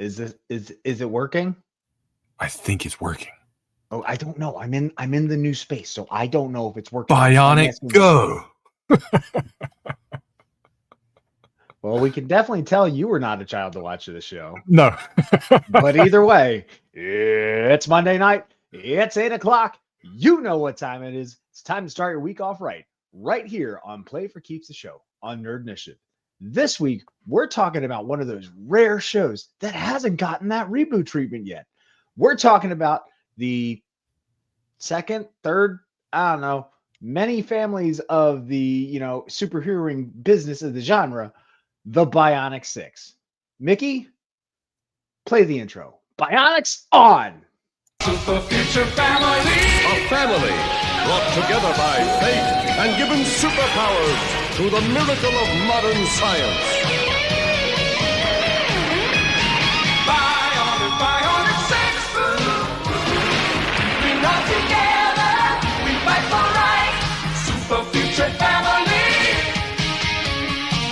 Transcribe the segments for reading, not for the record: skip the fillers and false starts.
Is it working? I think it's working. Oh, I don't know. I'm in the new space, so I don't know if it's working. Bionic, go. Well, we can definitely tell you were not a child to watch this show. No. But either way, it's Monday night. It's 8 o'clock. You know what time it is. It's time to start your week off right here on Play for Keeps the Show on Nerd Initiative. This week, we're talking about one of those rare shows that hasn't gotten that reboot treatment yet. We're talking about the second, third, I don't know, many families of the, superheroing business of the genre, the Bionic 6. Mickey, play the intro. Bionics on! Super Future Family! A family brought together by fate and given superpowers through the miracle of modern science. Bionic 6! We run together, we fight for right. Super Future Family!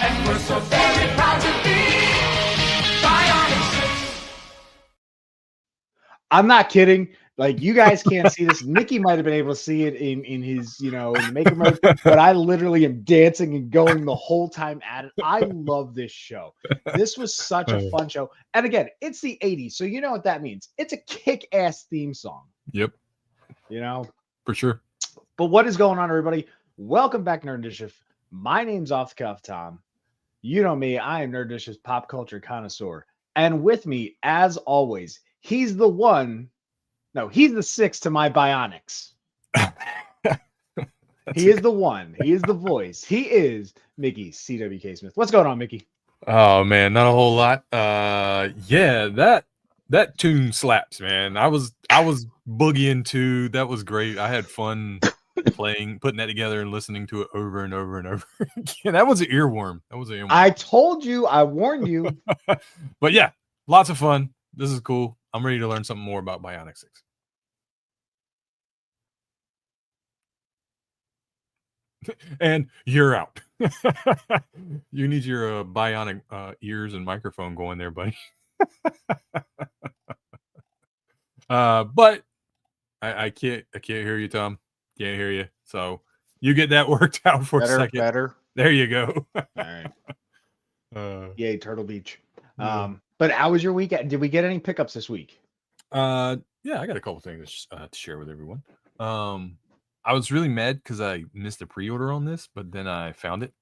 And we're so very proud to be Bionic 6! I'm not kidding. Like, you guys can't see this. Mickey might have been able to see it in his, in the maker mode, but I literally am dancing and going the whole time at it. I love this show. This was such a fun show. And again, it's the 80s, so you know what that means. It's a kick-ass theme song. Yep. For sure. But what is going on, everybody? Welcome back, Nerd Initiative. My name's Off the Cuff Tom. You know me. I am Nerd Initiative's pop culture connoisseur. And with me, as always, he's the one. No, he's the 6 to my Bionics. He is the one. He is the voice. He is Mickey CWK Smith. What's going on, Mickey? Oh man, not a whole lot. Yeah, that tune slaps, man. I was boogieing too. That was great. I had fun putting that together and listening to it over and over and over again. That was an earworm. I told you. I warned you. But yeah, lots of fun. This is cool. I'm ready to learn something more about Bionic 6. And you're out. You need your bionic ears and microphone going there, buddy. But I can't hear you, Tom. Can't hear you. So you get that worked out for a second. Better. There you go. All right. Yay, Turtle Beach. But how was your weekend? Did we get any pickups this week? Yeah, I got a couple things to share with everyone. I was really mad because I missed a pre-order on this, but then I found it.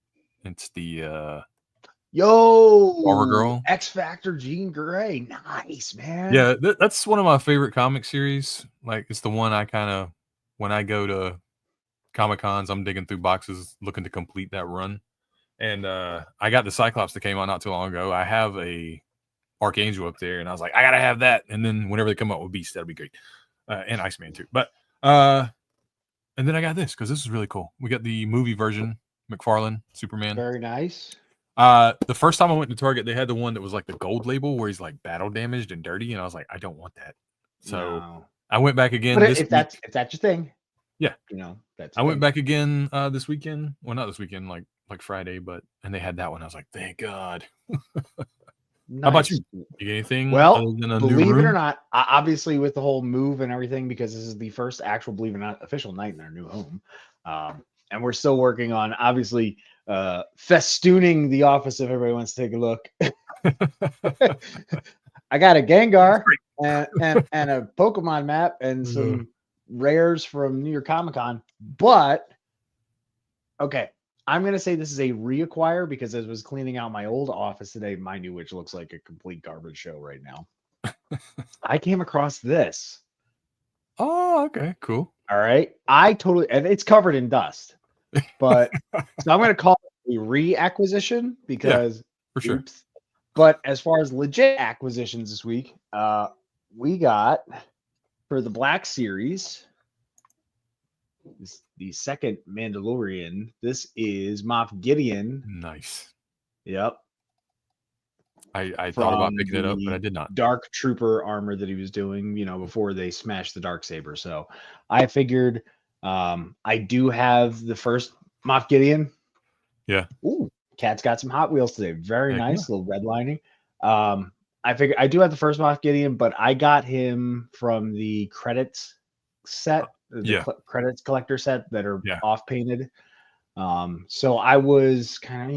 It's the Armor Girl, X Factor Jean Grey. Nice, man. Yeah, that's one of my favorite comic series. Like, it's the one I kind of, when I go to Comic Cons, I'm digging through boxes looking to complete that run. And I got the Cyclops that came out not too long ago. I have a Archangel up there, and I was like, I gotta have that. And then whenever they come out with Beast, that'll be great. And Iceman too. But and then I got this because this is really cool. We got the movie version, McFarlane, Superman. Very nice. The first time I went to Target, they had the one that was like the gold label where he's like battle damaged and dirty, and I was like, I don't want that. So I went back again. But if that's your thing, yeah, that's. I went back again this weekend. Well, not this weekend, like Friday, and they had that one. I was like, thank God. Nice. How about you? You get anything? Well, believe it or not, obviously with the whole move and everything, because this is the first actual, believe it or not, official night in our new home, and we're still working on obviously festooning the office if everybody wants to take a look. I got a Gengar and a Pokemon map and some rares from New York Comic Con, but okay. I'm going to say this is a reacquire because as I was cleaning out my old office today, mind you, which looks like a complete garbage show right now. I came across this. Oh, okay, cool. All right. And it's covered in dust, but so I'm going to call it a reacquisition because for sure. Oops. But as far as legit acquisitions this week, we got for the Black Series, the second Mandalorian. This is Moff Gideon. Nice. Yep. I thought about picking it up, but I did not. Dark Trooper armor that he was doing, before they smashed the Darksaber. So I figured I do have the first Moff Gideon. Yeah. Ooh, Cat's got some Hot Wheels today. Very nice. Little red lining. I figure I do have the first Moff Gideon, but I got him from the credits set, the Yeah. credits collector set that are Yeah. off painted. So I was kind of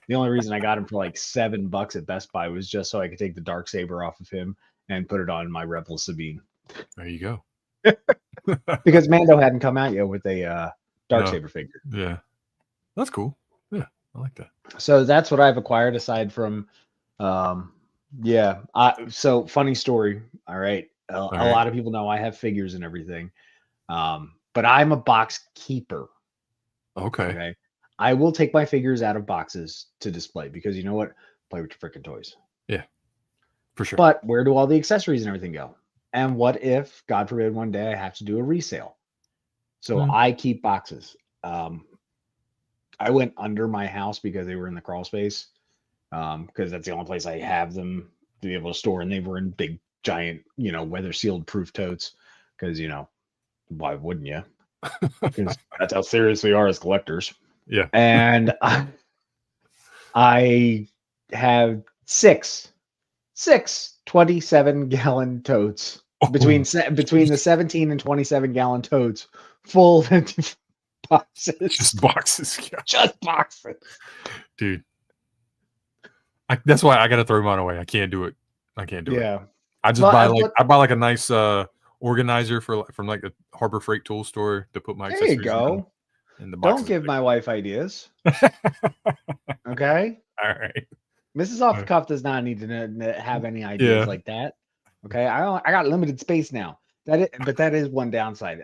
the only reason I got him for like $7 at Best Buy was just so I could take the Darksaber off of him and put it on my Rebel Sabine. There you go. Because Mando hadn't come out yet with a Darksaber figure. Yeah. That's cool. Yeah, I like that. So that's what I've acquired aside from so funny story. All right. A lot of people know I have figures and everything. But I'm a box keeper. Okay. I will take my figures out of boxes to display because you know what? Play with your freaking toys. Yeah. For sure. But where do all the accessories and everything go? And what if, God forbid, one day I have to do a resale? So I keep boxes. I went under my house because they were in the crawl space. Because that's the only place I have them to be able to store, and they were in big, giant, weather sealed proof totes. Because why wouldn't you? Because that's how serious we are as collectors. Yeah. And I have six 27-gallon totes between the 17 and 27-gallon totes full of empty boxes. Just boxes. Yeah. Just boxes. Dude. That's why I got to throw mine away. I can't do it. I just buy like a nice organizer from like a Harbor Freight tool store to put my There you accessories go. in the boxes. Don't give my wife ideas. Okay. All right. Mrs. Off the Cuff does not need to have any ideas like that. Okay. I got limited space now. But that is one downside.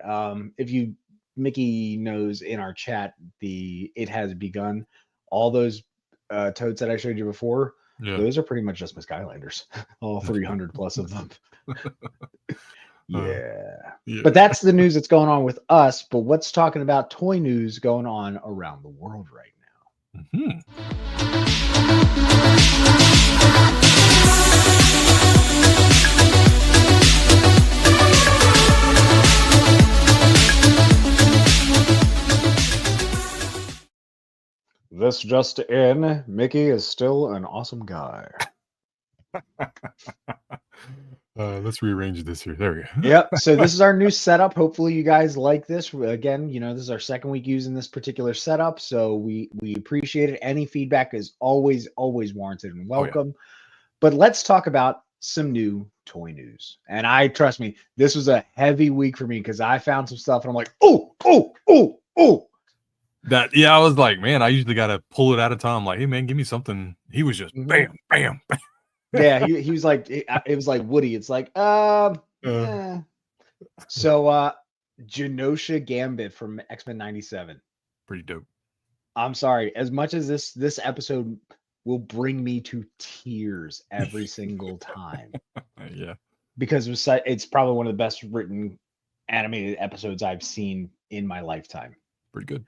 If Mickey knows in our chat, it has begun. All those totes that I showed you before, those are pretty much just my Skylanders. All 300 plus of them. Yeah. But that's the news that's going on with us. But what's talking about toy news going on around the world right now? This just in, Mickey is still an awesome guy. Let's rearrange this here. There we go. Yep. So this is our new setup. Hopefully you guys like this. Again, this is our second week using this particular setup. So we appreciate it. Any feedback is always warranted and welcome. But let's talk about some new toy news. And trust me, this was a heavy week for me because I found some stuff and I'm like, oh. I was like, man, I usually got to pull it at a time. Like, hey, man, give me something. He was just bam, bam. Yeah, he was like, it was like Woody. It's like, yeah. So, Genosha Gambit from X-Men 97. Pretty dope. I'm sorry. As much as this episode will bring me to tears every single time. Yeah. Because it's probably one of the best written animated episodes I've seen in my lifetime. Pretty good.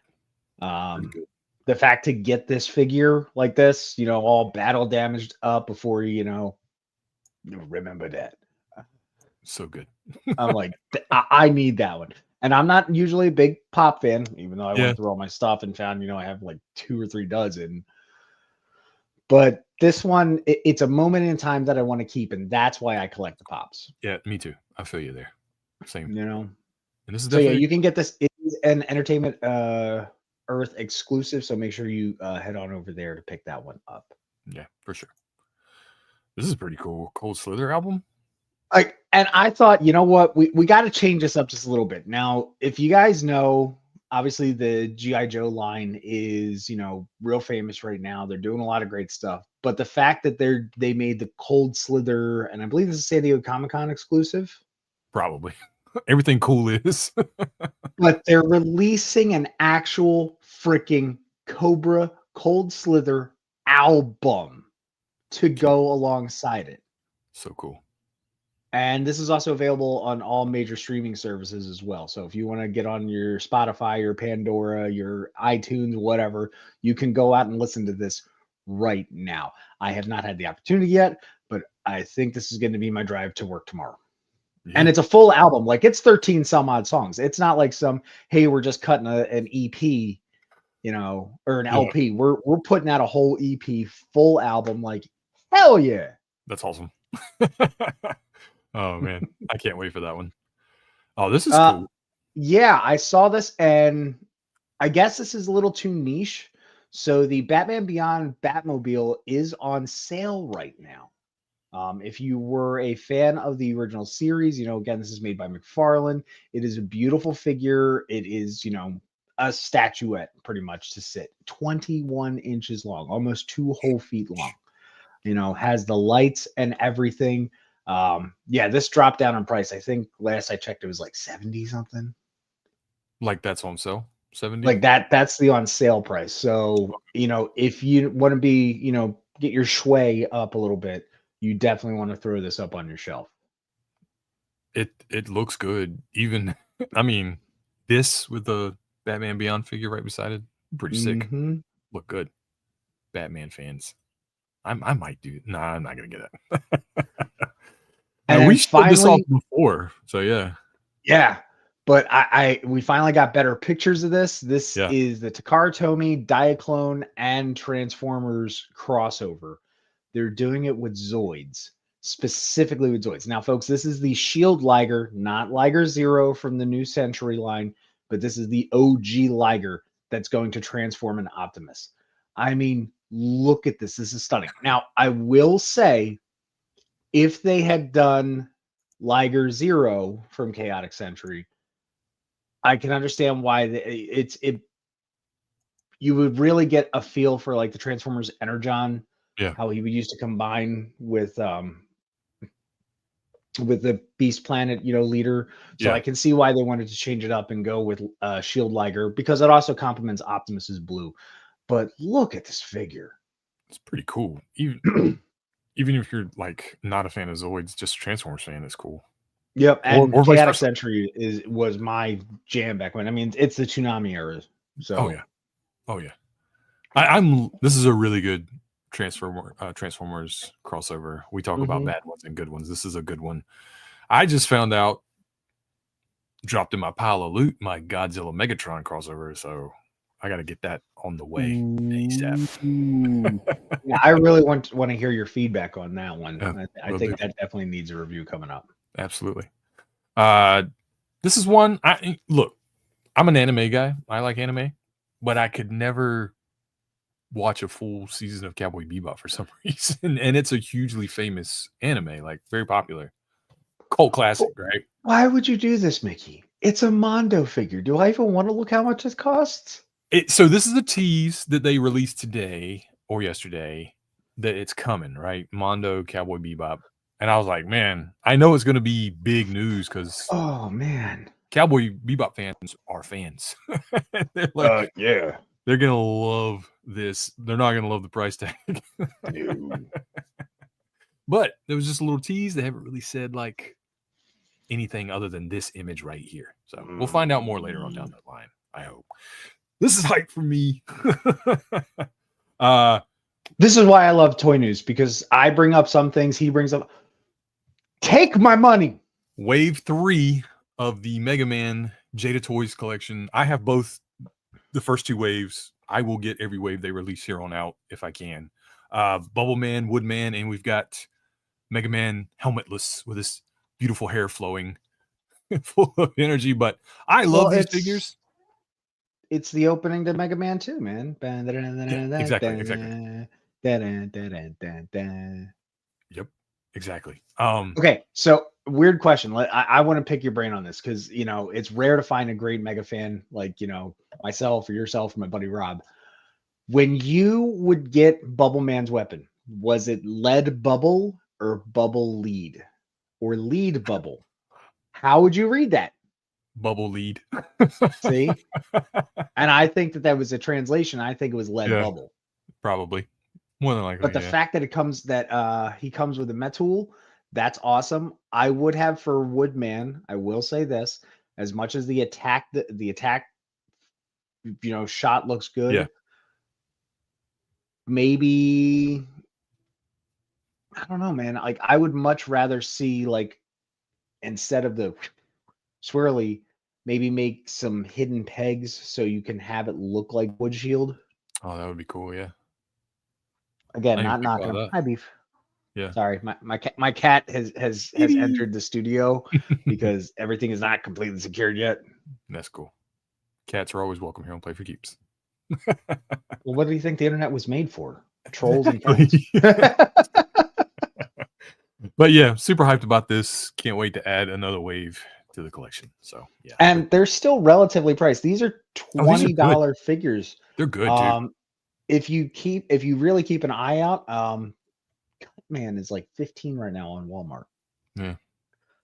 The fact to get this figure like this, all battle damaged up before remember that. So good. I'm like, I need that one. And I'm not usually a big Pop fan, even though I went through all my stuff and found, I have like 2 or 3 dozen. But this one, it's a moment in time that I want to keep, and that's why I collect the Pops. Yeah, me too. I feel you there. Same. And this is definitely... So you can get this. It is an Entertainment Earth exclusive, so make sure you head on over there to pick that one up. Yeah, for sure. This is pretty cool. Cold Slither album. And I thought, you know what, we got to change this up just a little bit. Now, if you guys know, obviously the G.I. Joe line is, real famous right now. They're doing a lot of great stuff. But the fact that they made the Cold Slither, and I believe this is San Diego Comic-Con exclusive. Probably. Everything cool is. But they're releasing an actual freaking Cobra Cold Slither album to go alongside it. So cool. And this is also available on all major streaming services as well. So if you want to get on your Spotify, your Pandora, your iTunes, whatever, you can go out and listen to this right now. I have not had the opportunity yet, but I think this is going to be my drive to work tomorrow. Yeah. And it's a full album. Like, it's 13 some odd songs. It's not like hey, we're just cutting an EP, or an LP. We're putting out a whole EP, full album. Like, hell yeah. That's awesome. Oh man, I can't wait for that one. Oh, this is Uh, cool. Yeah, I saw this, and I guess this is a little too niche. So the Batman Beyond Batmobile is on sale right now. If you were a fan of the original series, again, this is made by McFarlane. It is a beautiful figure. It is, a statuette pretty much to sit. 21 inches long, almost 2 whole feet long. Has the lights and everything. Yeah, this dropped down in price. I think last I checked, it was like 70 something. Like that's on sale. 70. Like that's the on sale price. So, if you want to be, get your sway up a little bit, you definitely want to throw this up on your shelf. It looks good. Even I mean, this with the Batman Beyond figure right beside it, pretty sick. Mhm. Look good. Batman fans. I might do. Nah, I'm not gonna get it. And We then showed this off finally, before, so yeah. yeah, but we finally got better pictures of this. This Yeah. is the Takara Tomy Diaclone and Transformers crossover. They're doing it with Zoids, specifically with Zoids. Now, folks, this is the Shield Liger, not Liger Zero from the New Century line, but this is the OG Liger that's going to transform an Optimus. I mean, look at this. This is stunning. Now, I will say, if they had done Liger Zero from Chaotic Century, I can understand why you would really get a feel for like the Transformers Energon, Yeah. how he would used to combine with the Beast Planet, leader. So Yeah. I can see why they wanted to change it up and go with Shield Liger, because it also complements Optimus's blue. But look at this figure. It's pretty cool. Even if you're like not a fan of Zoids, just a Transformers fan is cool. Yep, and Or vice Chaotic versa. Century was my jam back when. I mean, it's the Toonami era. So Oh yeah. I'm this is a really good Transformers crossover. We talk about bad ones and good ones. This is a good one. I just found out, dropped in my pile of loot, my Godzilla Megatron crossover, so I got to get that on the way ASAP. Yeah, I really want to hear your feedback on that one. Yeah, I will think do. that definitely needs a review coming up. Absolutely. This is one. Look, I'm an anime guy. I like anime, but I could never watch a full season of Cowboy Bebop for some reason. And it's a hugely famous anime, like very popular, cult classic, right? Why would you do this, Mickey? It's a Mondo figure. Do I even want to look how much it costs? So this is a tease that they released today or yesterday that it's coming, right? Mondo Cowboy Bebop. And I was like, man, I know it's going to be big news because Oh man, Cowboy Bebop fans are fans. They're like, yeah. they're going to love this. They're not going to love the price tag. No. But there was just a little tease. They haven't really said like anything other than this image right here. So we'll find out more later on down the line, I hope. This is hype for me. This is why I love Toy News, because I bring up some things, he brings up. Take my money. Wave 3 of the Mega Man Jada Toys collection. I have both the first two waves. I will get every wave they release here on out if I can. Bubble Man, Woodman, and we've got Mega Man helmetless with his beautiful hair flowing, full of energy. But I love these figures. It's the opening to Mega Man 2, man. Yeah, exactly. Yep, exactly. Okay, so weird question. I want to pick your brain on this because it's rare to find a great Mega fan like myself or yourself or my buddy Rob. When you would get Bubble Man's weapon, was it lead bubble or bubble lead or lead bubble? How would you read that? Bubble lead. See? And I think that was a translation. I think it was lead bubble. Probably. More than likely. But the fact that he comes with a Metul, that's awesome. I would have for Woodman, I will say this, as much as the attack shot looks good. Yeah. Maybe I don't know, man. Like I would much rather see like instead of the swirly, maybe make some hidden pegs so you can have it look like wood shield. Oh, that would be cool, yeah. Again, not knocking him. Hi, Beef. Yeah. Sorry, my cat has entered the studio because everything is not completely secured yet. That's cool. Cats are always welcome here on Play for Keeps. Well, what do you think the internet was made for? Trolls and cats. But yeah, super hyped about this. Can't wait to add another wave to the collection. So yeah. And they're still relatively priced. These are $20 figures. They're good too. If you really keep an eye out, man, it's like 15 right now on Walmart. Yeah.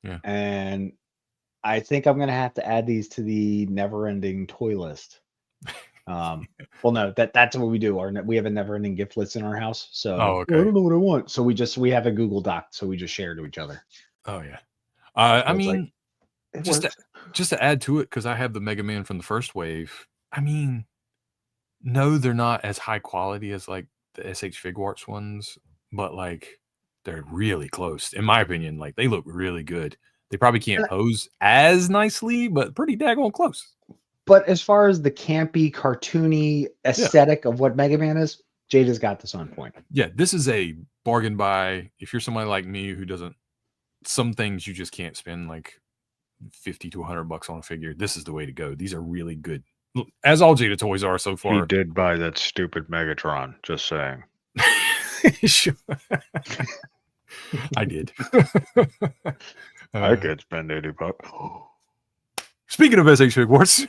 Yeah. And I think I'm gonna have to add these to the never-ending toy list. Well, no, that's what we do. We have a never-ending gift list in our house. So Oh, okay. I don't know what I want. So we have a Google Doc. So we just share to each other. Oh yeah. I So it's like, mean, it just works. to add to it, because I have the Mega Man from the first wave. I mean, no, they're not as high quality as like the SH Figuarts ones, but like they're really close, in my opinion. Like they look really good. They probably can't pose as nicely, but pretty daggone close. But as far as the campy, cartoony aesthetic of what Mega Man is, Jada's got this on point. Yeah, this is a bargain buy. If you're somebody like me who doesn't, some things you just can't spend like $50 to $100 on a figure. This is the way to go. These are really good, as all Jada toys are so far. He did buy that stupid Megatron. Just saying. Sure. I did. I could spend $80. Speaking of SH Figuarts,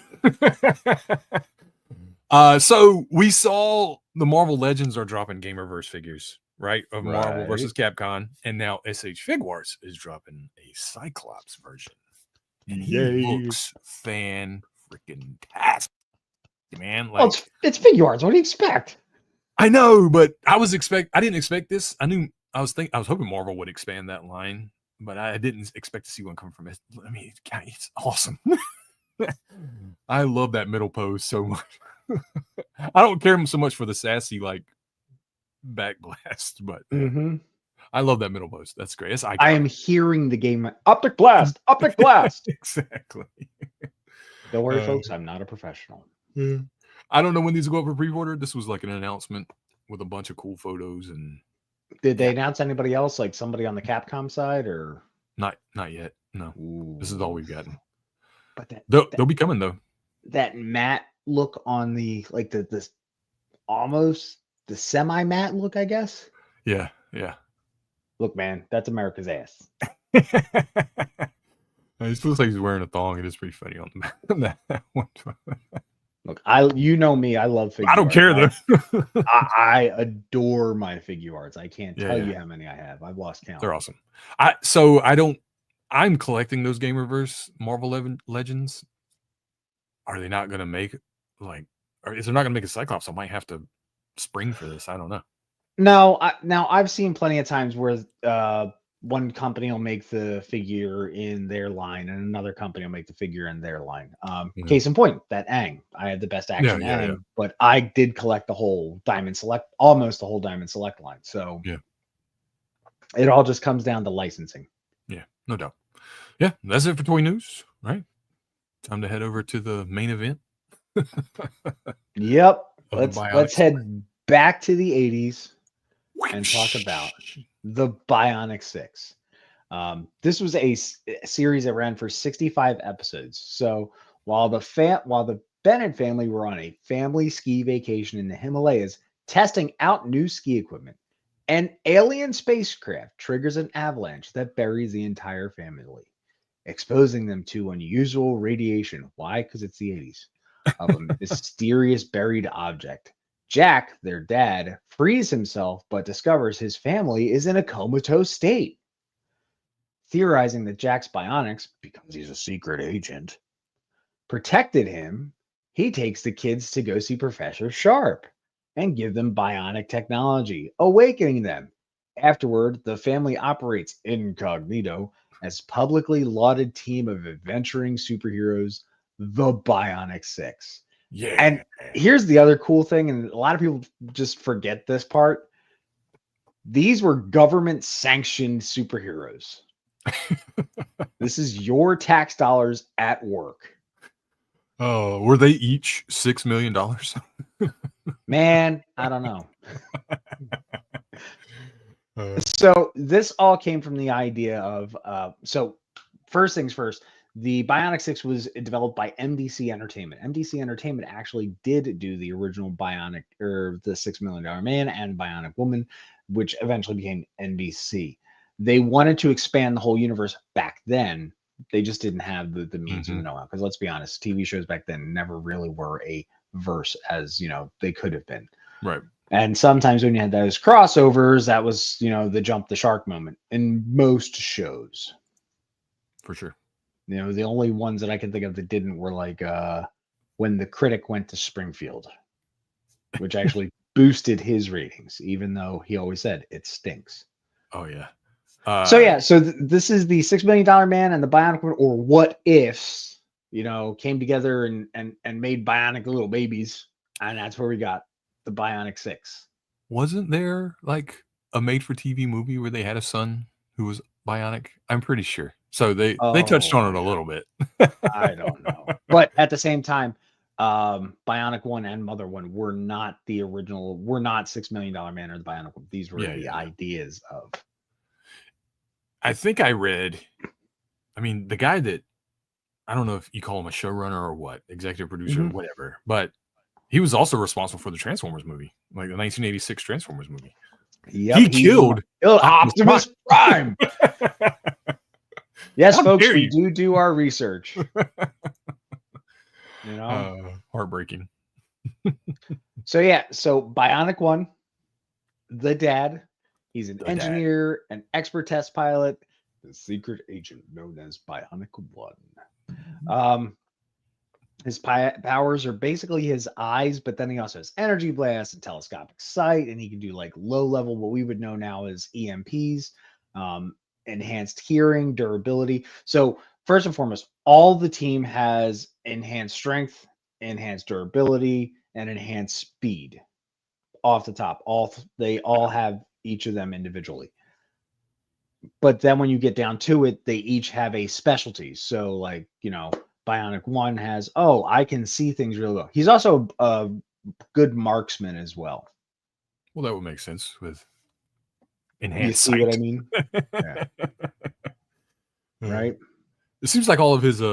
so we saw the Marvel Legends are dropping Gamerverse figures, right? Of Marvel versus Capcom, and now SH Figuarts is dropping a Cyclops version, and he looks fan-freaking-tastic, man. Like, Well, it's Figuarts. What do you expect? I know, but I didn't expect this. I was hoping Marvel would expand that line, but I didn't expect to see one come from it. I mean, it's awesome. I love that middle pose so much. I don't care so much for the sassy like backblast, but I love that middle pose. That's great. It's iconic. I am hearing the game optic blast, optic blast. Exactly. Don't worry, folks. I'm not a professional. I don't know when these will go up for pre-order. This was like an announcement with a bunch of cool photos. And did they announce anybody else, like somebody on the Capcom side, or not yet? No. Ooh. This is all we've gotten. But they'll be coming though. That matte look on the like the almost the semi matte look, I guess. Yeah. Look, man, that's America's ass. It looks like he's wearing a thong. It is pretty funny on that one. Look, you know me. I love figure. I don't care though. I adore my Figuarts. I can't tell you how many I have. I've lost count. They're awesome. I'm collecting those Gamerverse Marvel Legends. Are they not going to make like? Or is they're not going to make a Cyclops? I might have to spring for this. I don't know. No, now I've seen plenty of times where one company will make the figure in their line, and another company will make the figure in their line. Case in point, that Aang. I had the best action Aang, but I did collect the whole Diamond Select, almost the whole Diamond Select line. So it all just comes down to licensing. Yeah, no doubt. Yeah, that's it for toy news. Right, time to head over to the main event. Yep, let's head back to the 80s and talk about the Bionic 6. This was a series that ran for 65 episodes. So while the Bennett family were on a family ski vacation in the Himalayas, testing out new ski equipment, an alien spacecraft triggers an avalanche that buries the entire family, exposing them to unusual radiation. Why? Because it's the 80s. Of a mysterious buried object. Jack, their dad, frees himself but discovers his family is in a comatose state. Theorizing that Jack's bionics, because he's a secret agent, protected him, he takes the kids to go see Professor Sharp and give them bionic technology, awakening them. Afterward, the family operates incognito as publicly lauded team of adventuring superheroes, the Bionic 6. Yeah. And here's the other cool thing, and a lot of people just forget this part. These were government sanctioned superheroes. This is your tax dollars at work. Oh, were they each $6 million? Man, I don't know. So this all came from the idea of so first things first, the Bionic 6 was developed by MDC Entertainment. MDC Entertainment actually did do the original Bionic or the $6 Million Man and Bionic Woman, which eventually became NBC. They wanted to expand the whole universe back then. They just didn't have the means or the know-how. Because let's be honest, TV shows back then never really were a verse as they could have been. Right. And sometimes when you had those crossovers, that was, the jump the shark moment in most shows. For sure. The only ones that I can think of that didn't were like when the critic went to Springfield, which actually boosted his ratings, even though he always said it stinks. Oh, yeah. So this is the $6 Million Man and the Bionic Woman, or what ifs, came together and made bionic little babies. And that's where we got the Bionic 6. Wasn't there like a made-for-TV movie where they had a son who was bionic? I'm pretty sure. So they touched on it a little bit. I don't know. But at the same time, Bionic 1 and Mother 1 were not the original, were not $6 Million Man or the Bionic Woman. These were the ideas of. I think I read, the guy that, I don't know if you call him a showrunner or what, executive producer, whatever, but he was also responsible for the Transformers movie, like the 1986 Transformers movie. Yep, he killed Optimus Prime. Yes, How folks, dare we you. do our research. Heartbreaking. So Bionic 1, the dad, he's an engineer, an expert test pilot, the secret agent known as Bionic 1. His powers are basically his eyes, but then he also has energy blast and telescopic sight, and he can do like low level, what we would know now as EMPs, enhanced hearing, durability. So first and foremost, all the team has enhanced strength, enhanced durability, and enhanced speed. Off the top, they all have each of them individually. But then when you get down to it, they each have a specialty. So like, Bionic 1 has, I can see things really well. He's also a good marksman as well. Well, that would make sense with enhanced You see sight. what I mean? Yeah. Right? It seems like all of his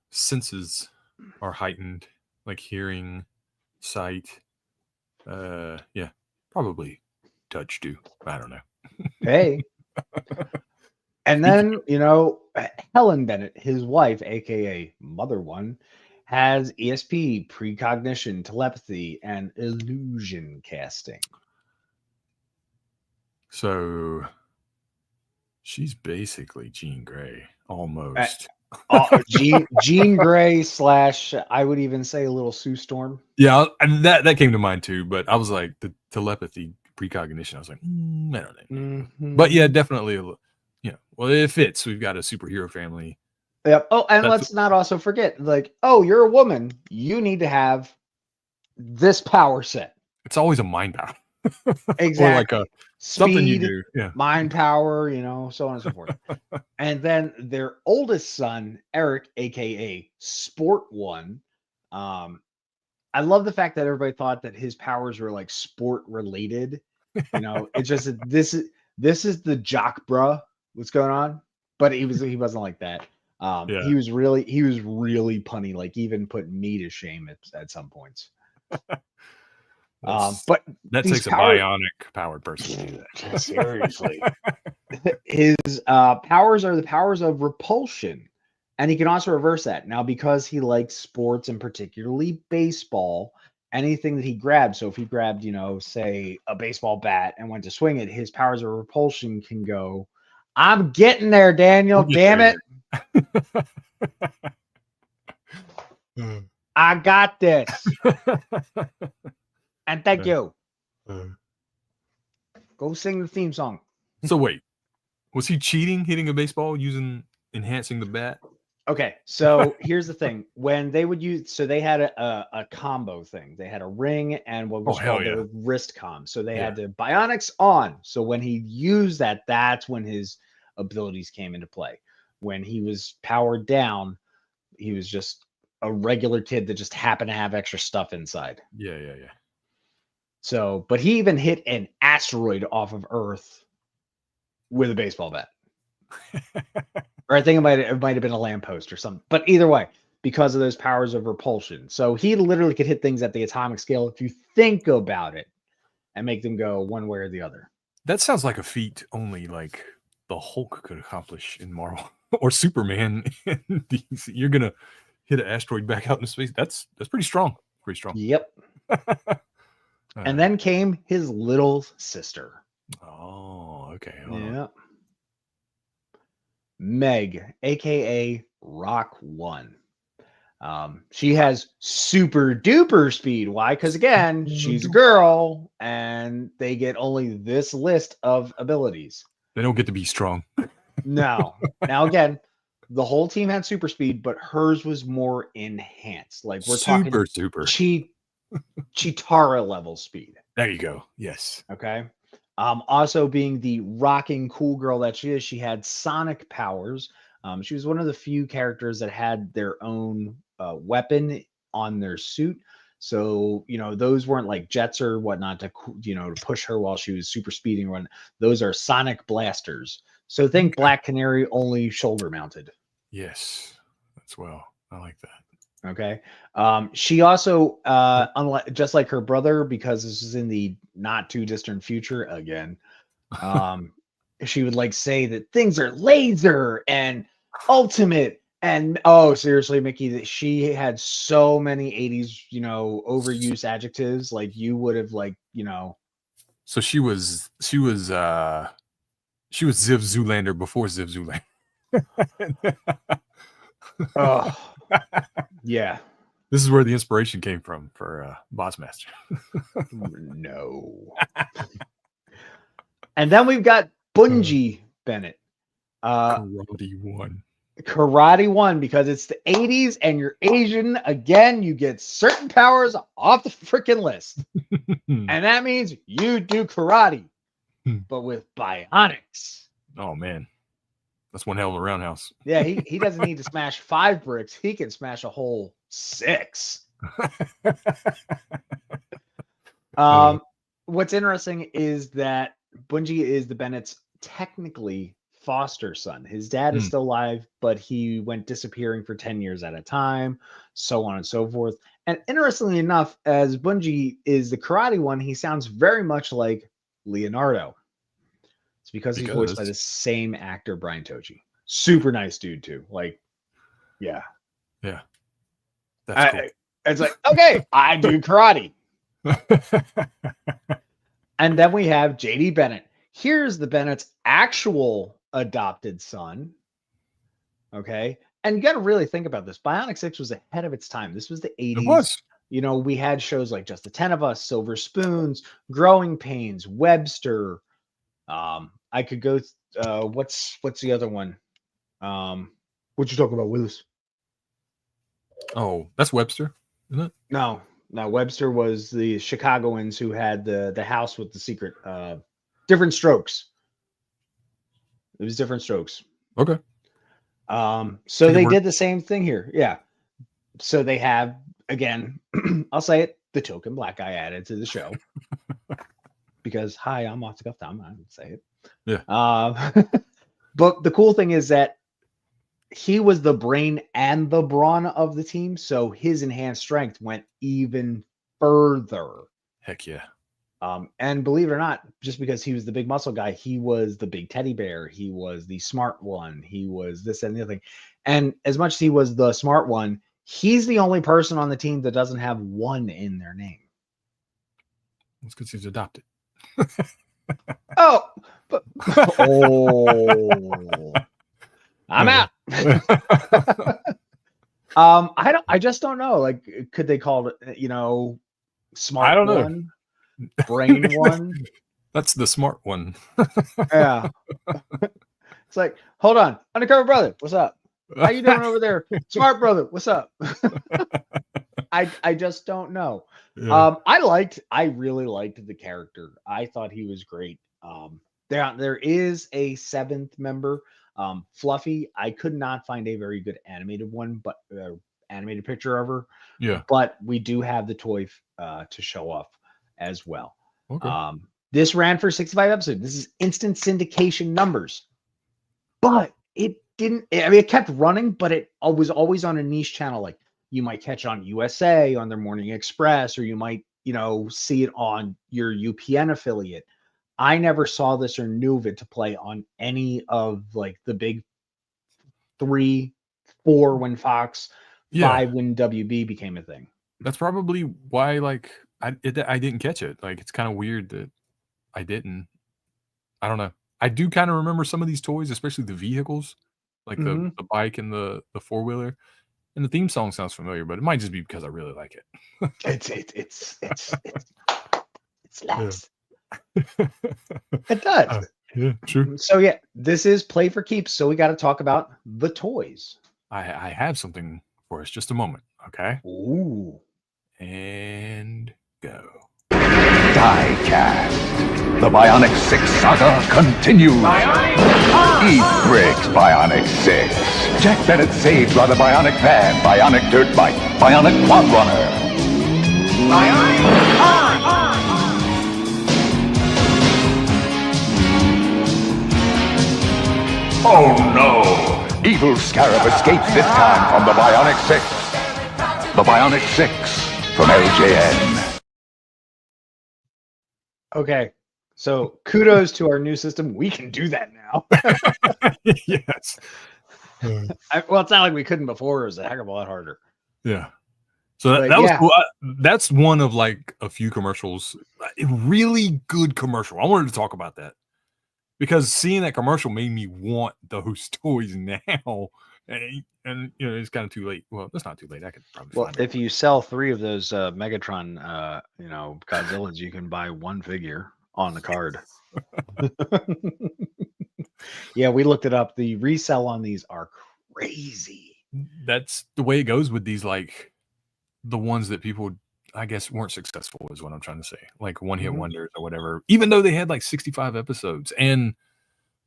senses are heightened, like hearing, sight. Probably touch too. I don't know. Hey. And then, Helen Bennett, his wife, aka Mother 1, has ESP, precognition, telepathy, and illusion casting. So she's basically Jean Grey, almost. Jean Grey / I would even say a little Sue Storm. Yeah, and that came to mind too. But I was like, the telepathy, precognition. I was like, I don't know. But yeah, definitely. Well, it fits. We've got a superhero family. Yep. Oh, and let's not also forget, like, you're a woman. You need to have this power set. It's always a mind power. Exactly. Or like something you Speed, do. Yeah. mind power, so on and so forth. And then their oldest son, Eric, aka Sport 1. I love the fact that everybody thought that his powers were like sport related. It's just that this is the jock bruh. What's going on? But he wasn't like that. He was really punny, like even put me to shame at some points. But that takes a bionic powered person to do that. Seriously. His powers are the powers of repulsion, and he can also reverse that. Now, because he likes sports and particularly baseball, anything that he grabbed, so if he grabbed, say a baseball bat and went to swing it, his powers of repulsion can go, I'm getting there, Daniel. Damn it. I got this. And thank you. Go sing the theme song. So wait, was he cheating, hitting a baseball using enhancing the bat? Okay, so here's the thing. When they would use, so they had a combo thing. They had a ring and what was called their wrist comm. So they had the bionics on. So when he used that, that's when his abilities came into play. When he was powered down, he was just a regular kid that just happened to have extra stuff inside. Yeah. So, but he even hit an asteroid off of Earth with a baseball bat. Or I think it might have been a lamppost or something. But either way, because of those powers of repulsion. So he literally could hit things at the atomic scale if you think about it and make them go one way or the other. That sounds like a feat only like the Hulk could accomplish in Marvel or Superman in DC. You're gonna hit an asteroid back out into space. That's pretty strong. Pretty strong. Yep. And then came his little sister. Oh, okay. Hold on. Yeah. Meg, aka Rock One. She has super duper speed. Why? Because again, she's a girl, and they get only this list of abilities. They don't get to be strong. No. Now again, the whole team had super speed, but hers was more enhanced. Like we're talking super. Chitara level speed. There you go. Yes. Okay. Also being the rocking cool girl that she is, she had sonic powers. She was one of the few characters that had their own weapon on their suit. So, those weren't like jets or whatnot to push her while she was super speeding run. Those are sonic blasters. So think Black Canary, only shoulder mounted. Yes. That's well. I like that. Okay. She also, unlike just like her brother, because this is in the not too distant future again, she would like say that things are laser and ultimate. And oh, seriously, Mickey, that she had so many 80s, overuse adjectives. Like you would have So she was Ziv Zoolander before Ziv Zoolander. Oh, yeah. This is where the inspiration came from for Boss Master. No. And then we've got Bungie Bennett. Karate One, because it's the 80s and you're Asian. Again, you get certain powers off the freaking list. And that means you do karate, but with bionics. Oh, man. That's one hell of a roundhouse. Yeah, he doesn't need to smash 5 bricks. He can smash a whole 6. What's interesting is that Bungie is the Bennett's technically foster son. His dad is still alive, but he went disappearing for 10 years at a time, so on and so forth. And interestingly enough, as Bungie is the Karate One, he sounds very much like Leonardo. It's because he's voiced by the same actor, Brian Tochi. Super nice dude too. Like, yeah. Yeah. That's cool. It's like, okay, I do karate. And then we have JD Bennett. Here's the Bennett's actual adopted son. Okay. And you got to really think about this. Bionic 6 was ahead of its time. This was the 80s. It was. We had shows like Just the 10 of Us, Silver Spoons, Growing Pains, Webster. I could go. What's the other one? What you talking about, Willis? Oh, that's Webster, isn't it? No. Webster was the Chicagoans who had the house with the secret. Different Strokes. It was Different Strokes. Okay. So they did the same thing here. Yeah. So they have, again, I'll say it, the token black guy added to the show. Because, hi, I'm off the cuff time. I would say it. Yeah. But the cool thing is that he was the brain and the brawn of the team. So his enhanced strength went even further. Heck yeah. And believe it or not, just because he was the big muscle guy, he was the big teddy bear. He was the smart one. He was this and the other thing. And as much as he was the smart one, he's the only person on the team that doesn't have one in their name. That's because he's adopted. Oh, but I'm out. I just don't know. Like, could they call it, smart I don't know. one, brain one? That's the smart one. Yeah. It's like, hold on, undercover brother, what's up? How you doing over there? Smart brother, what's up? I just don't know. Yeah. I really liked the character. I thought he was great. There is a 7th member, Fluffy. I could not find a very good animated one, but animated picture of her. Yeah. But we do have the toy to show off as well. Okay. This ran for 65 episodes. This is instant syndication numbers. But it didn't, I mean, it kept running, but it was always on a niche channel. Like you might catch it on USA on their Morning Express, or you might, see it on your UPN affiliate. I never saw this or knew of it to play on any of like the big 3, 4 when Fox, 5 when WB became a thing. That's probably why, like, I didn't catch it. Like, it's kind of weird that I didn't. I don't know. I do kind of remember some of these toys, especially the vehicles, like the bike and the 4-wheeler. And the theme song sounds familiar, but it might just be because I really like it. It slaps. It does. Yeah, true. So yeah, this is Play for Keeps. So we got to talk about the toys. I have something for us. Just a moment, okay? Ooh. And go. Diecast. The Bionic 6 saga continues. Eve breaks Bionic 6. Jack Bennett saved by the Bionic van, Bionic dirt bike, Bionic quad runner. Oh no! Evil Scarab escapes this time from the Bionic 6. The Bionic 6 from LJN. Okay. So kudos to our new system. We can do that now. Yes. Well, it's not like we couldn't before. It was a heck of a lot harder. Yeah. So that was cool. That's one of like a few commercials. A really good commercial. I wanted to talk about that because seeing that commercial made me want those toys now. And it's kind of too late. Well, it's not too late. I could probably find if you sell 3 of those Megatron, Godzillas, you can buy 1 figure on the card. Yeah, we looked it up. The resell on these are crazy. That's the way it goes with these, like the ones that people, I guess, weren't successful is what I'm trying to say. Like one-hit wonders or whatever. Even though they had like 65 episodes, and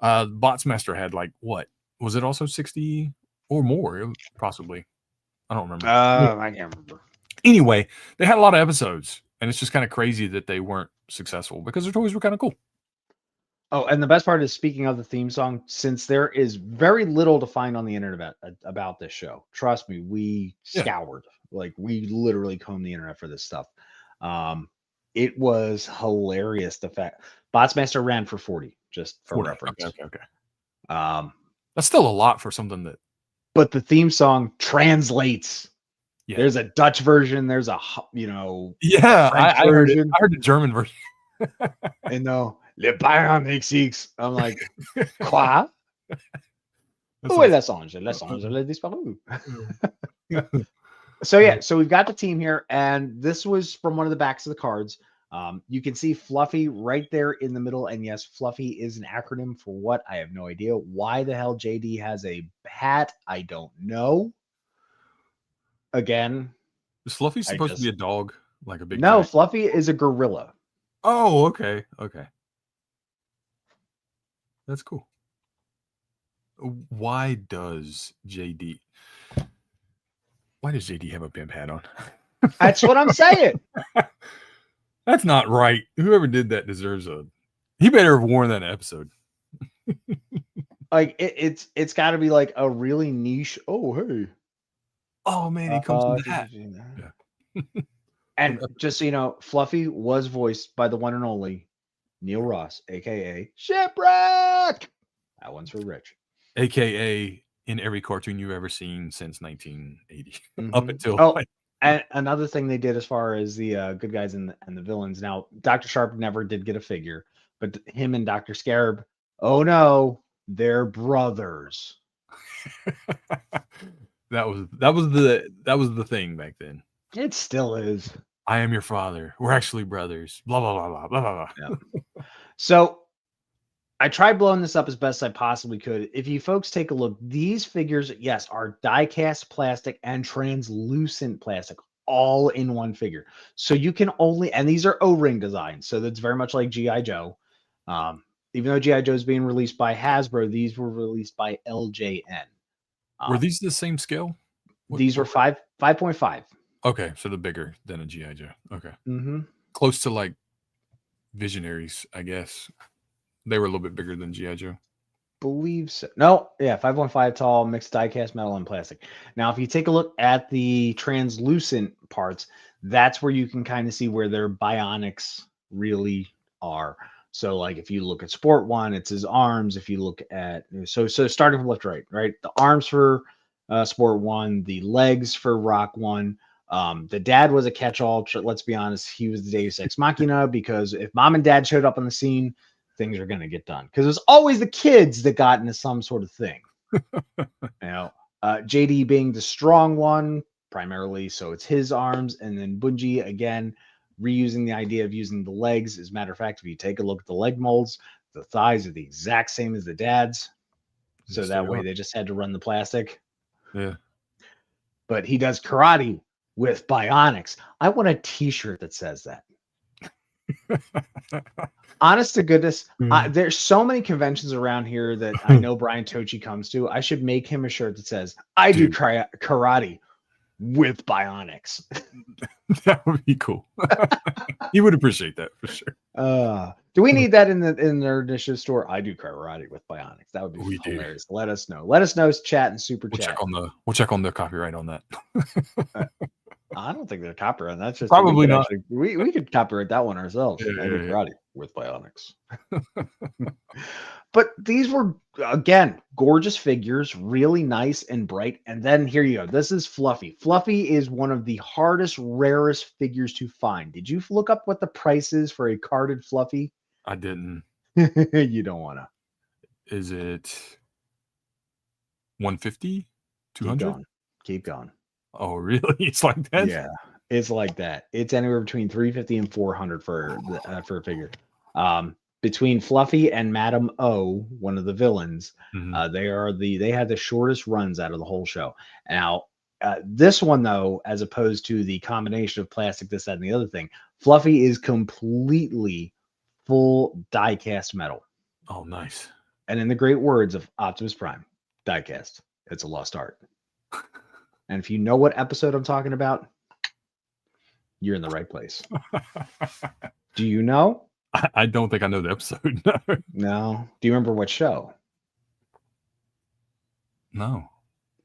Botsmaster had like what? Was it also 60 or more? Possibly. I don't remember. I can't remember. Anyway, they had a lot of episodes, and it's just kind of crazy that they weren't successful because their toys were kind of cool. Oh, and the best part is, speaking of the theme song, since there is very little to find on the internet about this show, trust me, we scoured. Like, we literally combed the internet for this stuff. It was hilarious. The fact Botsmaster ran for 40, just for reference. Okay. That's still a lot for something that. But the theme song translates. Yeah. There's a Dutch version. There's a I heard it. I heard the German version. And Le Bionic 6. I'm like, quoi? Où est l'Assange? L'Assange l'a disparu. So we've got the team here, and this was from one of the backs of the cards. You can see Fluffy right there in the middle, and yes, Fluffy is an acronym for what? I have no idea. Why the hell JD has a hat? I don't know. Again, is Fluffy supposed to be a dog, like a big? No, giant? Fluffy is a gorilla. Oh, okay. That's cool. Why does JD have a pimp hat on? That's what I'm saying. That's not right. Whoever did that deserves he better have worn that in an episode. Like it's got to be like a really niche. Oh, hey. Oh man, he comes in the hat. Yeah. And just so you know, Fluffy was voiced by the one and only Neil Ross, aka Shipwreck. That one's for Rich. AKA in every cartoon you've ever seen since 1980. Up until and another thing they did as far as the good guys and the villains. Now, Dr. Sharp never did get a figure, but him and Dr. Scarab, oh no, they're brothers. That was the thing back then. It still is. I am your father. We're actually brothers. Blah blah blah blah blah blah. Yeah. So I tried blowing this up as best I possibly could. If you folks take a look, these figures, yes, are die-cast plastic and translucent plastic, all in one figure. So you can only, and these are O-ring designs, so that's very much like G.I. Joe. Even though G.I. Joe is being released by Hasbro, these were released by LJN. Were these the same scale? These were 5.5. Okay, so they're bigger than a G.I. Joe. Okay. Mm-hmm. Close to like Visionaries, I guess. They were a little bit bigger than G.I. Joe. Believe so. No, yeah, 5.5 tall, mixed die-cast metal and plastic. Now, if you take a look at the translucent parts, that's where you can kind of see where their bionics really are. So, like, if you look at Sport One, it's his arms. If you look at so starting from left to right, the arms for Sport One, the legs for Rock One. The dad was a catch-all. Let's be honest, he was the Deus Ex Machina because if mom and dad showed up on the scene, things are going to get done because it was always the kids that got into some sort of thing. JD being the strong one primarily, so it's his arms, and then Bungie again reusing the idea of using the legs. As a matter of fact, if you take a look at the leg molds, the thighs are the exact same as the dad's, so Yes, that they way are. they just had to run the plastic. Yeah. But he does karate with bionics. I want a T-shirt that says that. Honest to goodness, there's so many conventions around here that I know Brian Tochi comes to. I should make him a shirt that says, I do karate with bionics. That would be cool. He would appreciate that for sure. Do we need that in their initiative store? I do karate with bionics. That would be We do. hilarious. Let us know. Let us know. Chat and super chat. We'll check on the copyright on that. I don't think they're copyright. That's just Probably not. We could copyright that one ourselves. Yeah, I do yeah. karate with bionics. But these were, again, gorgeous figures, really nice and bright. And then here you go. This is Fluffy. Fluffy is one of the hardest, rarest figures to find. Did you look up what the price is for a carded Fluffy? I didn't. You don't want to. Is it 150? 200? Keep going. Oh, really? It's like that? Yeah, it's like that. It's anywhere between 350 and 400 for a figure. Between Fluffy and Madam O, one of the villains, they had the shortest runs out of the whole show. Now, this one though, as opposed to the combination of plastic, this, that, and the other thing, Fluffy is completely full die-cast metal. Oh, nice. And in the great words of Optimus Prime, die-cast, it's a lost art. And if you know what episode I'm talking about, you're in the right place. Do you know? I don't think I know the episode. No. Do you remember what show? No.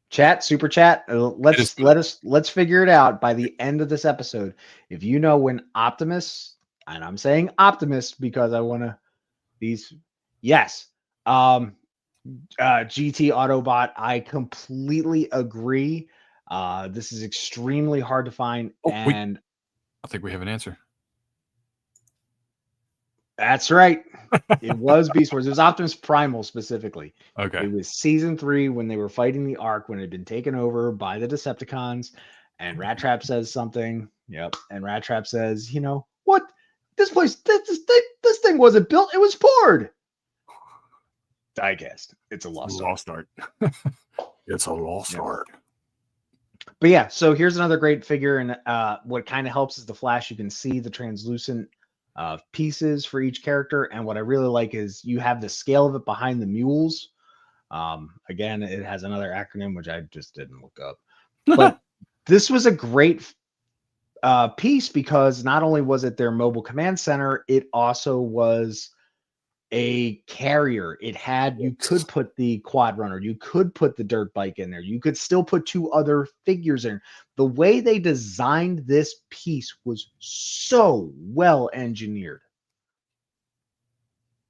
Chat, super chat. Let's figure it out by the end of this episode. If you know when Optimus, and I'm saying Optimus because I want to yes. GT Autobot, I completely agree. This is extremely hard to find, and I think we have an answer. That's right. It was Beast Wars. It was Optimus Primal specifically. Okay. It was season 3 when they were fighting the Ark, when it had been taken over by the Decepticons, and Rat Trap says something. Yep. And Rat Trap says, you know what? This thing wasn't built. It was poured. Diecast. It's a lost art. It's a lost art. But yeah, so here's another great figure, and what kind of helps is the flash. You can see the translucent pieces for each character, and what I really like is you have the scale of it behind the mules. Again, it has another acronym which I just didn't look up, but this was a great piece because not only was it their mobile command center, it also was a carrier. It had, you could put the quad runner, you could put the dirt bike in there, you could still put 2 other figures in. The way they designed this piece was so well engineered.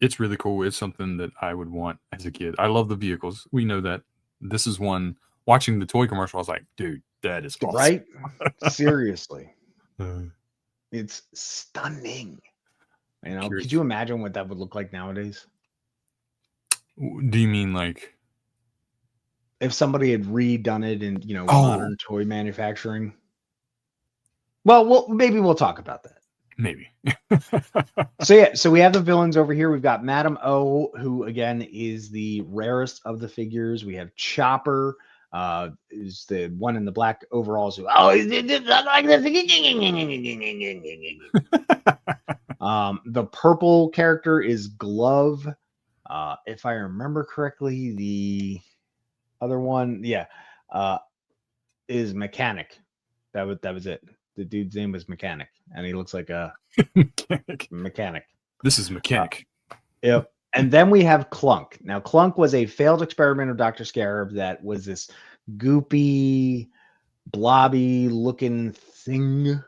It's really cool. It's something that I would want as a kid. I love the vehicles. We know that. This is one, watching the toy commercial, I was like, dude, that is awesome. Right? Seriously. It's stunning. You know, could you imagine what that would look like nowadays? Do you mean like if somebody had redone it in, you know, modern toy manufacturing? Well, maybe we'll talk about that. Maybe. So we have the villains over here. We've got Madam O, who again is the rarest of the figures. We have Chopper, is the one in the black overalls who the purple character is Glove. If I remember correctly, the other one, is Mechanic. That was it. The dude's name was Mechanic, and he looks like a mechanic. This is Mechanic. Yep. And then we have Clunk. Now, Clunk was a failed experiment of Dr. Scarab that was this goopy, blobby looking thing.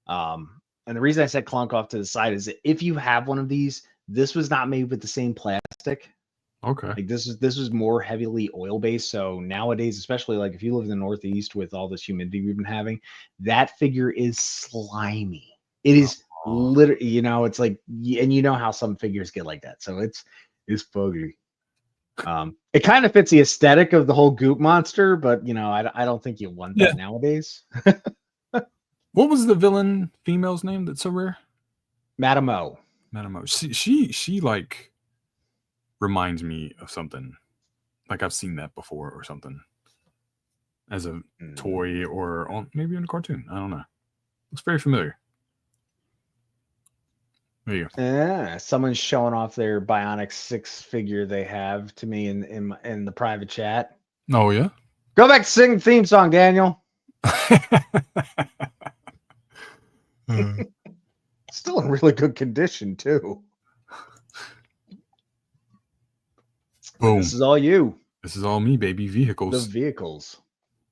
And the reason I said Clunk off to the side is that if you have one of these, this was not made with the same plastic. Okay. Like this was more heavily oil based. So nowadays, especially like if you live in the Northeast with all this humidity we've been having, that figure is slimy. It is literally, you know, it's like, and you know how some figures get like that. So it's fugly. It kind of fits the aesthetic of the whole goop monster, but you know, I don't think you want that nowadays. What was the villain female's name that's so rare? Madame O. Madame O. She like reminds me of something. Like I've seen that before or something. As a toy or on, maybe in a cartoon. I don't know. Looks very familiar. There you go. Yeah, someone's showing off their Bionic 6 figure they have to me in the private chat. Oh yeah. Go back to sing the theme song, Daniel. Still in really good condition too. Boom. This is all you. This is all me, baby. Vehicles. The vehicles.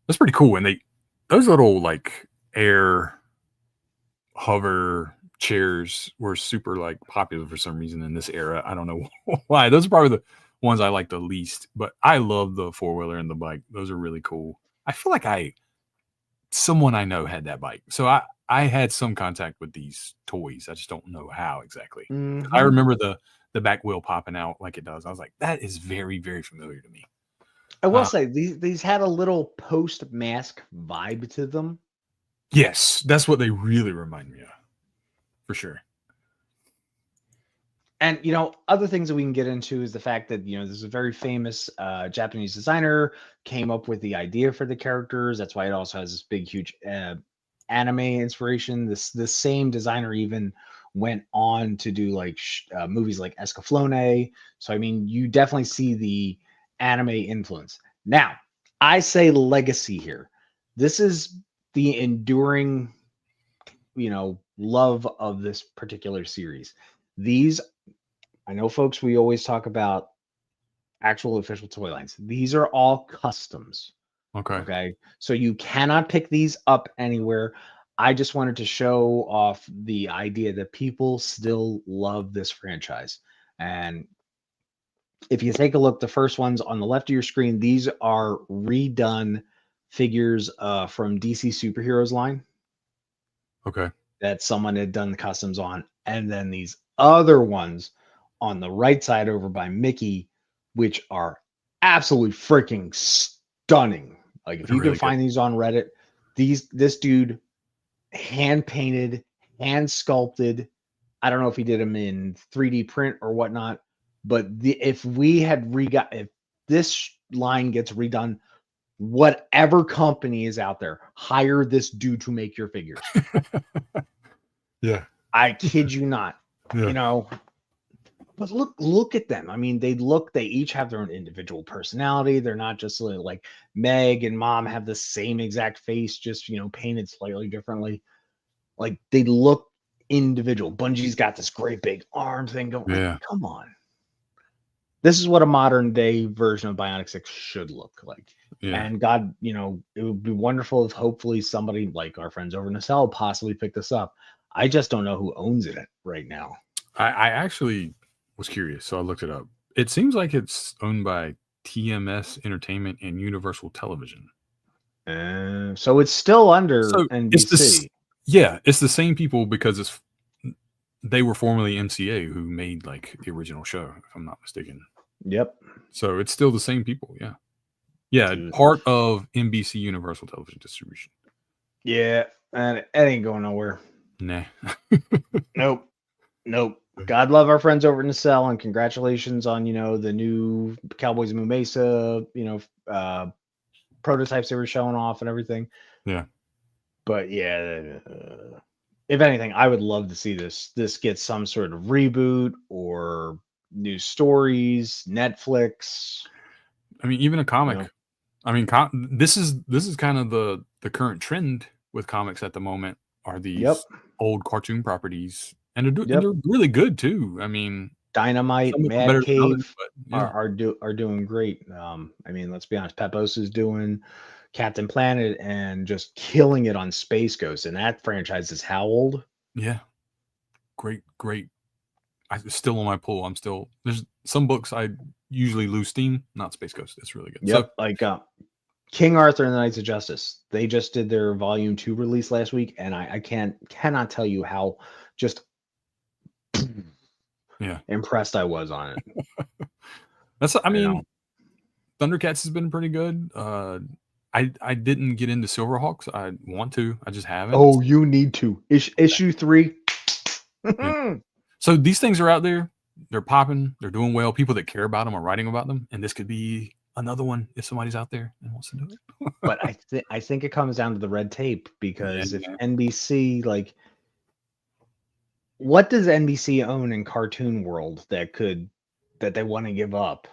That's pretty cool. And those little like air hover chairs were super like popular for some reason in this era. I don't know why. Those are probably the ones I like the least, but I love the four-wheeler and the bike. Those are really cool. I feel like someone I know had that bike. So I had some contact with these toys. I just don't know how exactly. I remember the back wheel popping out like it does. I was like, that is very, very familiar to me. I will say these had a little post mask vibe to them. Yes, that's what they really remind me of. For sure. And, you know, other things that we can get into is the fact that, you know, there's a very famous Japanese designer came up with the idea for the characters. That's why it also has this big, huge anime inspiration. This same designer even went on to do like movies like Escaflowne. So, I mean, you definitely see the anime influence. Now, I say legacy here. This is the enduring, you know, love of this particular series. These, I know, folks, we always talk about actual official toy lines. These are all customs. Okay. So you cannot pick these up anywhere. I just wanted to show off the idea that people still love this franchise. And if you take a look, the first ones on the left of your screen, these are redone figures from DC Superheroes line. Okay. That someone had done the customs on. And then these other ones on the right side over by Mickey, which are absolutely freaking stunning. Like if you can find these on Reddit, this dude hand painted, hand sculpted. I don't know if he did them in 3D print or whatnot, but if this line gets redone, whatever company is out there, hire this dude to make your figures. Yeah. I kid you not. Yeah. You know, but look at them. I mean, they each have their own individual personality. They're not just like Meg and Mom have the same exact face, just, you know, painted slightly differently. Like they look individual. Bungie's got this great big arm thing going. Yeah. Like, come on. This is what a modern day version of Bionic 6 should look like. Yeah. And God, you know, it would be wonderful if hopefully somebody like our friends over in Nacelle possibly picked this up. I just don't know who owns it right now. I actually was curious, so I looked it up. It seems like it's owned by TMS Entertainment and Universal Television. So it's still under NBC. It's the same people because they were formerly MCA who made like the original show, if I'm not mistaken. Yep. So it's still the same people. Yeah. Yeah. Part of NBC Universal Television Distribution. Yeah. And it ain't going nowhere. Nah. Nope. God love our friends over in the cell, and congratulations on, you know, the new Cowboys of Moo Mesa, you know, prototypes they were showing off and everything. Yeah. But yeah, if anything, I would love to see this get some sort of reboot or new stories, Netflix. I mean, even a comic. You know? I mean, this is kind of the current trend with comics at the moment. Are these old cartoon properties and they're really good too. I mean, Dynamite, some of them Mad better than Cave others, but yeah. are doing great. I mean, let's be honest, Pepos is doing Captain Planet and just killing it on Space Ghost, and that franchise is how old? Yeah. Great. It's still on my pull. There's some books I usually lose steam, not Space Ghost. It's really good. Yep, like King Arthur and the Knights of Justice. They just did their volume 2 release last week, and I cannot tell you how just impressed I was on it. I mean, Thundercats has been pretty good. I didn't get into Silverhawks. I want to. I just haven't. Oh, you need to. Issue 3. Yeah. So these things are out there. They're popping. They're doing well. People that care about them are writing about them, and this could be another one if somebody's out there and wants to do it. But I think it comes down to the red tape, because if NBC, like, what does NBC own in cartoon world that they want to give up?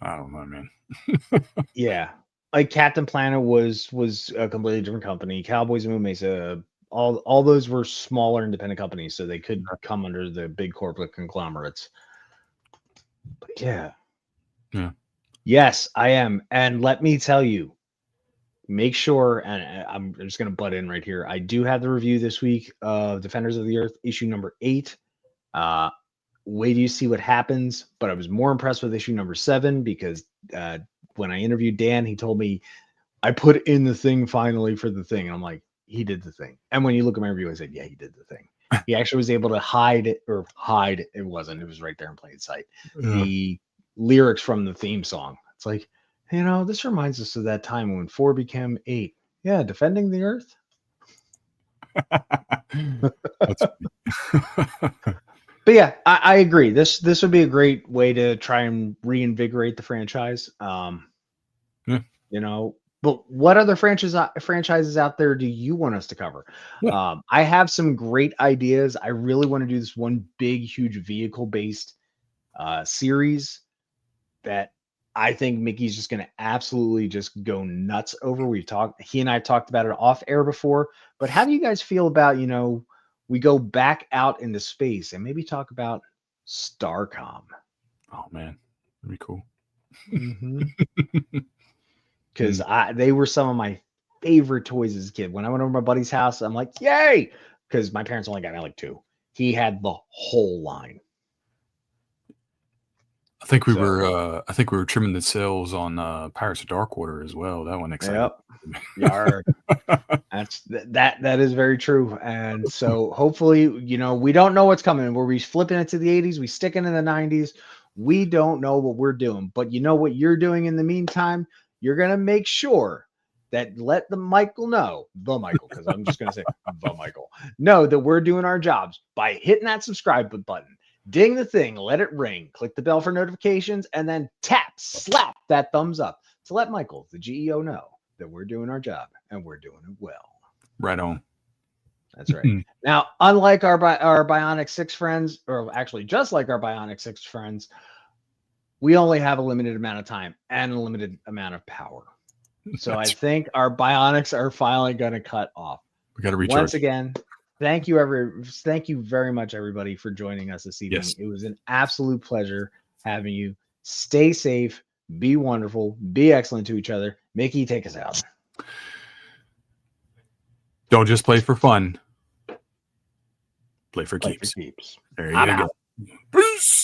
I don't know, man. Yeah, like Captain Planet was a completely different company. Cowboys and Moon Mesa, all those were smaller independent companies, so they could come under the big corporate conglomerates. But yeah. Yes, I am. And let me tell you, make sure, and I'm just going to butt in right here. I do have the review this week of Defenders of the Earth, issue number 8. Wait till you see what happens. But I was more impressed with issue number 7 because when I interviewed Dan, he told me I put in the thing finally for the thing. And I'm like, he did the thing. And when you look at my review, I said, yeah, he did the thing. He actually was able to hide. It was right there in plain sight. The lyrics from the theme song. It's like, this reminds us of that time when 4 became 8. Yeah, defending the Earth. But yeah, I agree. This would be a great way to try and reinvigorate the franchise. But what other franchises out there do you want us to cover? I have some great ideas. I really want to do this one big, huge vehicle-based series that I think Mickey's just going to absolutely just go nuts over. He and I talked about it off air before, but how do you guys feel about, we go back out into space and maybe talk about Starcom? Oh man, that'd be cool. Because they were some of my favorite toys as a kid. When I went over to my buddy's house, I'm like, yay! Because my parents only got me like 2. He had the whole line. I think we were trimming the sails on Pirates of Darkwater as well. That one excited. Yep. That is very true. And so hopefully, we don't know what's coming. Were we flipping it to the 80s? We sticking in the 90s? We don't know what we're doing. But you know what you're doing in the meantime? You're gonna make sure that let the Michael, because I'm just gonna say the Michael, know that we're doing our jobs by hitting that subscribe button. Ding the thing, let it ring, click the bell for notifications, and then slap that thumbs up to let Michael, the GEO, know that we're doing our job and we're doing it well. Right on. That's right. Now, unlike our Bionic 6 friends, or actually just like our Bionic 6 friends, we only have a limited amount of time and a limited amount of power. So I think our Bionics are finally going to cut off. We got to recharge. Once again, thank you very much, everybody, for joining us this evening. Yes. It was an absolute pleasure having you. Stay safe, be wonderful, be excellent to each other. Mickey, take us out. Don't just play for fun. Play for keeps. Play for keeps. There you go. Peace.